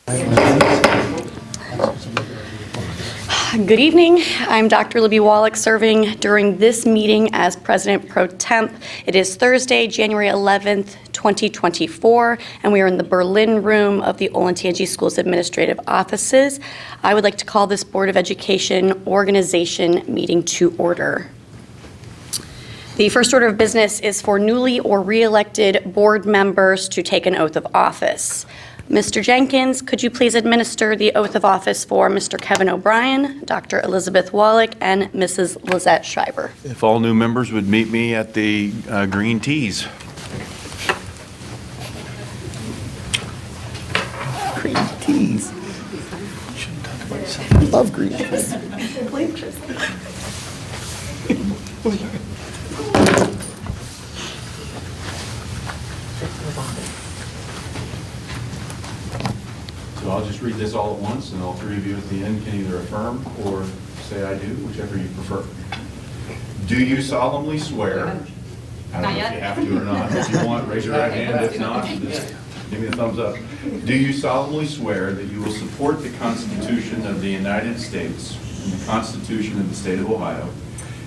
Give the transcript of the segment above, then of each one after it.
Good evening. I'm Dr. Libby Wallach, serving during this meeting as President Pro Temp. It is Thursday, January 11th, 2024, and we are in the Berlin room of the Olentangy Schools Administrative Offices. I would like to call this Board of Education organization meeting to order. The first order of business is for newly or re-elected board members to take an oath of office. Mr. Jenkins, could you please administer the oath of office for Mr. Kevin O'Brien, Dr. Elizabeth Wallach, and Mrs. Lizette Schreiber? If all new members would meet me at the green tees. Green teas. I love green teas. So I'll just read this all at once, and all three of you at the end can either affirm or say I do, whichever you prefer. Do you solemnly swear? I don't know if you have to or not. If you want, raise your right hand. If not, just give me a thumbs up. Do you solemnly swear that you will support the Constitution of the United States and the Constitution of the State of Ohio,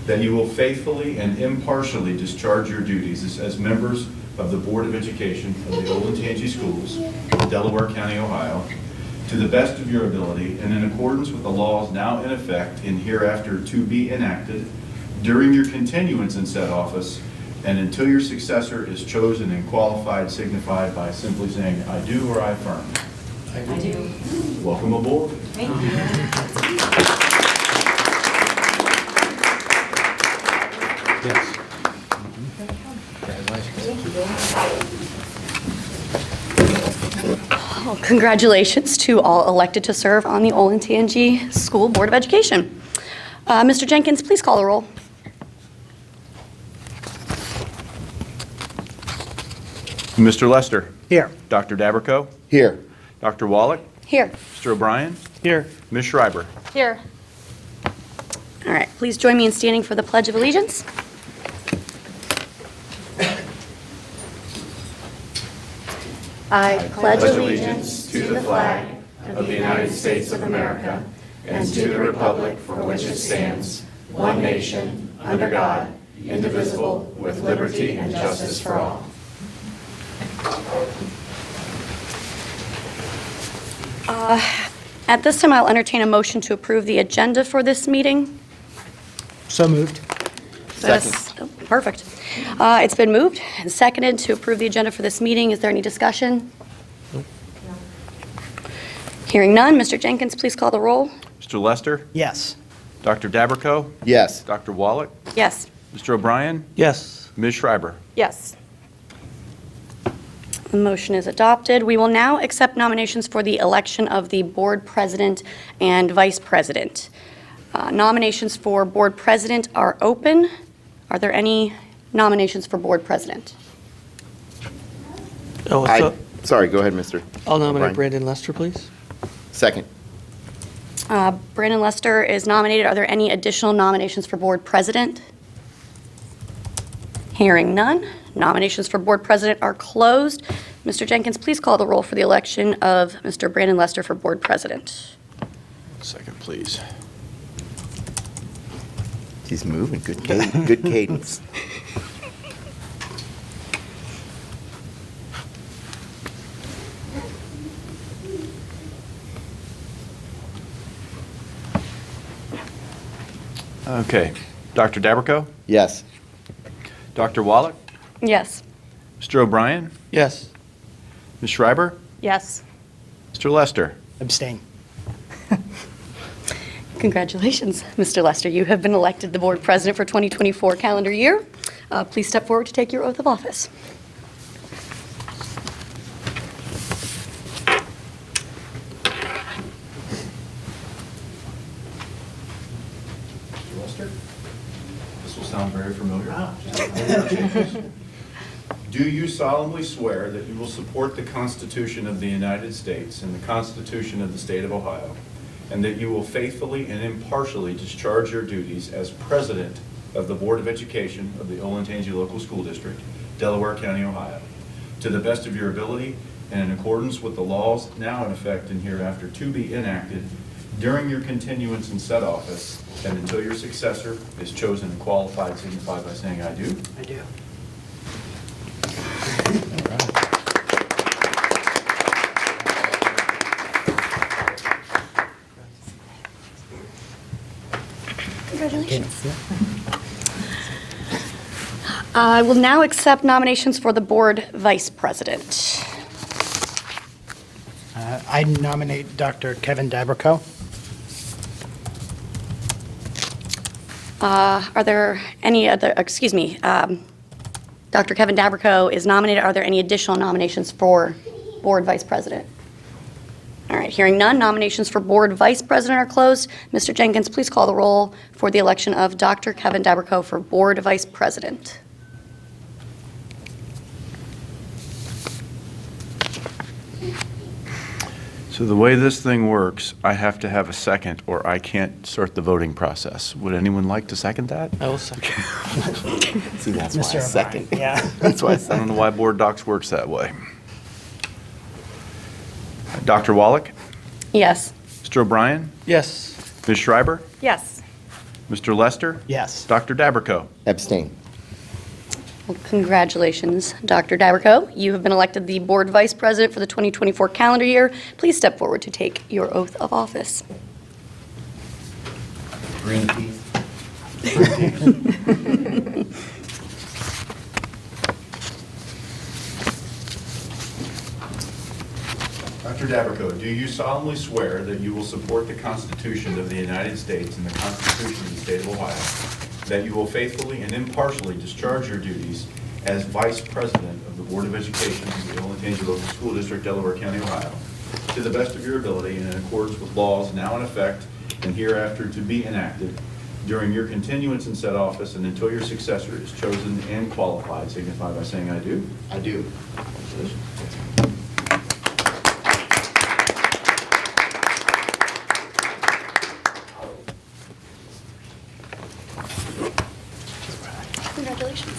that you will faithfully and impartially discharge your duties as members of the Board of Education of the Olentangy Schools, Delaware County, Ohio, to the best of your ability and in accordance with the laws now in effect and hereafter to be enacted during your continuance in said office and until your successor is chosen and qualified, signified by simply saying, I do or I affirm? I do. Welcome aboard. Thank you. Yes. Well, congratulations to all elected to serve on the Olentangy School Board of Education. Mr. Jenkins, please call the roll. Mr. Lester. Here. Dr. Daberco. Here. Dr. Wallach. Here. Mr. O'Brien. Here. Ms. Schreiber. Here. All right, please join me in standing for the Pledge of Allegiance. I pledge allegiance to the flag of the United States of America and to the republic for which it stands, one nation, under God, indivisible, with liberty and justice for all. At this time, I'll entertain a motion to approve the agenda for this meeting. So moved. Yes. Oh, perfect. It's been moved and seconded to approve the agenda for this meeting. Is there any discussion? Nope. Hearing none, Mr. Jenkins, please call the roll. Mr. Lester. Yes. Dr. Daberco. Yes. Dr. Wallach. Yes. Mr. O'Brien. Yes. Ms. Schreiber. Yes. The motion is adopted. We will now accept nominations for the election of the board president and vice president. Nominations for board president are open. Are there any nominations for board president? Sorry, go ahead, Mr. I'll nominate O'Brien. Brandon Lester, please. Second. Brandon Lester is nominated. Are there any additional nominations for board president? Hearing none, nominations for board president are closed. Mr. Jenkins, please call the roll for the election of Mr. Brandon Lester for board president. Second, please. He's moving. Good cadence. Okay. Dr. Daberco. Yes. Dr. Wallach. Yes. Mr. O'Brien. Yes. Ms. Schreiber. Yes. Mr. Lester. Abstain. Congratulations, Mr. Lester. You have been elected the board president for 2024 calendar year. Please step forward to take your oath of office. Mr. Lester. This will sound very familiar. Do you solemnly swear that you will support the Constitution of the United States and the Constitution of the State of Ohio, and that you will faithfully and impartially discharge your duties as President of the Board of Education of the Olentangy Local School District, Delaware County, Ohio, to the best of your ability and in accordance with the laws now in effect and hereafter to be enacted during your continuance in said office and until your successor is chosen and qualified, signify by saying I do. I do. Congratulations. I will now accept nominations for the board vice president. I nominate Dr. Kevin Dabrico. Are there any other, Dr. Kevin Dabrico is nominated. Are there any additional nominations for board vice president? All right, hearing none, nominations for board vice president are closed. Mr. Jenkins, please call the roll for the election of Dr. Kevin Dabrico for board vice president. So the way this thing works, I have to have a second or I can't start the voting process. Would anyone like to second that? I will second. See, that's why I Mr. second. Yeah. That's why I I don't second. know why board docs works that way. Dr. Wallach? Yes. Mr. O'Brien? Yes. Ms. Schreiber? Yes. Mr. Lester? Yes. Dr. Dabrico? Abstain. Well, congratulations, Dr. Dabrico. You have been elected the board vice president for the 2024 calendar year. Please step forward to take your oath of office. Green teeth. Dr. Dabrico, do you solemnly swear that you will support the Constitution of the United States and the Constitution of the State of Ohio, that you will faithfully and impartially discharge your duties as Vice President of the Board of Education of the Olentangy Local School District, Delaware County, Ohio, to the best of your ability and in accordance with laws now in effect and hereafter to be enacted during your continuance in said office and until your successor is chosen and qualified, signify by saying I do? I do. Congratulations.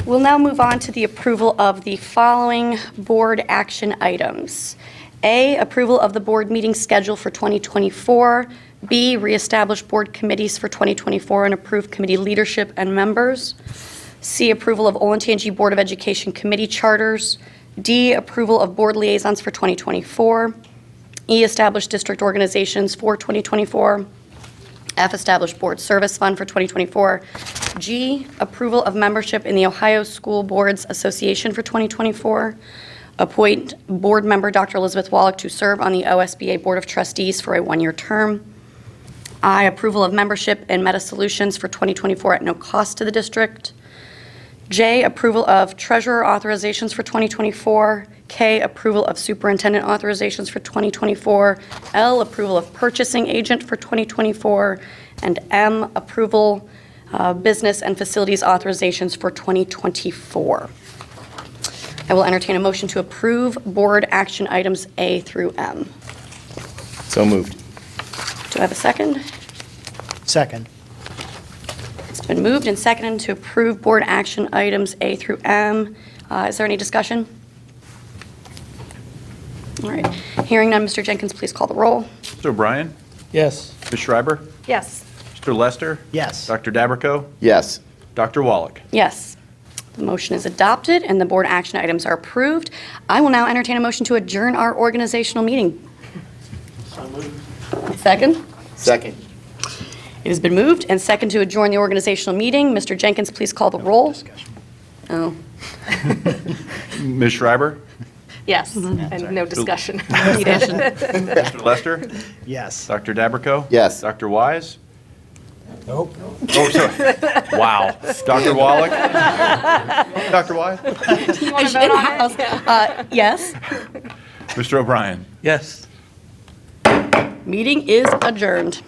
We'll now move on to the approval of the following board action items. A, approval of the board meeting schedule for 2024. B, reestablish board committees for 2024 and approve committee leadership and members. C, approval of Olentangy Board of Education committee charters. D, approval of board liaisons for 2024. E, establish district organizations for 2024. F, establish board service fund for 2024. G, approval of membership in the Ohio School Boards Association for 2024. Appoint board member Dr. Elizabeth Wallach to serve on the OSBA Board of Trustees for a one-year term. I, approval of membership in Meta Solutions for 2024 at no cost to the district. J, approval of treasurer authorizations for 2024. K, approval of superintendent authorizations for 2024. L, approval of purchasing agent for 2024. And M, approval business and facilities authorizations for 2024. I will entertain a motion to approve board action items A through M. So moved. Do I have a second? Second. It's been moved and seconded to approve board action items A through M. Is there any discussion? All right. Hearing none, Mr. Jenkins, please call the roll. Mr. O'Brien? Yes. Ms. Schreiber? Yes. Mr. Lester? Yes. Dr. Dabrico? Yes. Dr. Wallach? Yes. The motion is adopted and the board action items are approved. I will now entertain a motion to adjourn our organizational meeting. Second? Second. It has been moved and second to adjourn the organizational meeting. Mr. Jenkins, please call the roll. Oh. Ms. Schreiber? Yes, and no discussion. Mr. Lester? Yes. Dr. Dabrico? Yes. Dr. Wise? Nope. Oh, sorry. Wow. Dr. Wallach? Dr. Wise? You want to vote on it? Yes. Mr. O'Brien? Yes. Meeting is adjourned.